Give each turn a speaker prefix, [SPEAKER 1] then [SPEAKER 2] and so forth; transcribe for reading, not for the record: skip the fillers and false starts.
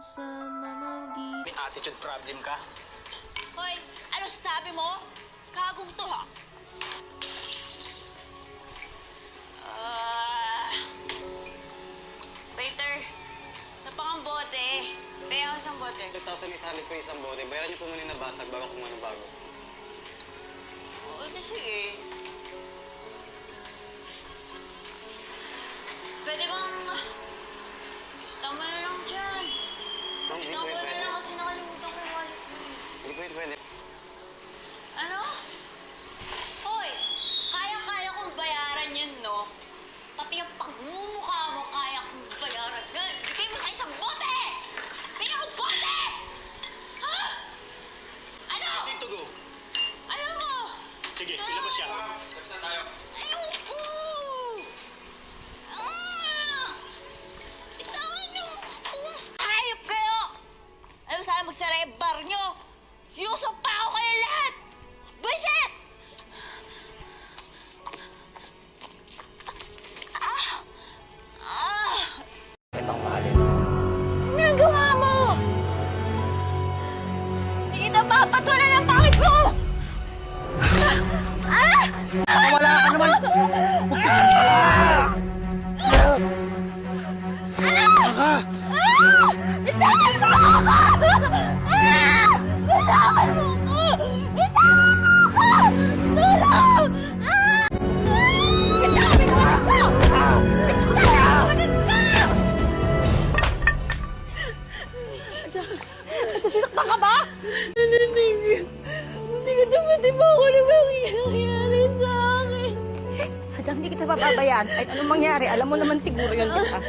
[SPEAKER 1] May attitude problem ka?
[SPEAKER 2] Hoy, ano sabi mo? Kagong to, ha? Waiter, sa pangambote. Paya ako isang bote.
[SPEAKER 3] 2,800 po isang bote. Bayaran niyo po muna yung nabasag bago kung ano bago.
[SPEAKER 2] Oo, sige. Pwede bang... Gusto mo na lang dyan.
[SPEAKER 3] Hindi
[SPEAKER 2] Ikaw
[SPEAKER 3] pwede.
[SPEAKER 2] na lang kasi nakalimutan ko yung wallet mo.
[SPEAKER 3] Hindi pwede.
[SPEAKER 2] Ano? Hoy, kaya-kaya kong bayaran yun, no? Pati yung pagmumukha mo, kaya kong bayaran yun. Bigay mo sa isang bote! Bigay mo bote! Ha? Ano?
[SPEAKER 1] Dito go.
[SPEAKER 2] Ayaw mo!
[SPEAKER 1] Sige, ilabas siya.
[SPEAKER 4] Saan tayo?
[SPEAKER 2] Ayoko! Itawan niyo kung hayop kayo! Alam sana magsara yung bar niyo! Siyusok pa ako kayo lahat! Buisit!
[SPEAKER 1] Kitang mahalin.
[SPEAKER 2] Nagawa mo! Hindi kita papatulan ng pangit mo!
[SPEAKER 1] Wala ka naman!
[SPEAKER 2] Bitawan mo ako! Bitawan mo ako! Bitawan mo ako! Tulong! Bitawan mo ako! Bitawan mo ako! Sasaktan ka ba? Hindi ka naman ba ako na mangyayari sa akin?
[SPEAKER 5] Hadyang hindi kita papabayaan. Kahit anong mangyari, alam mo naman siguro yun kita.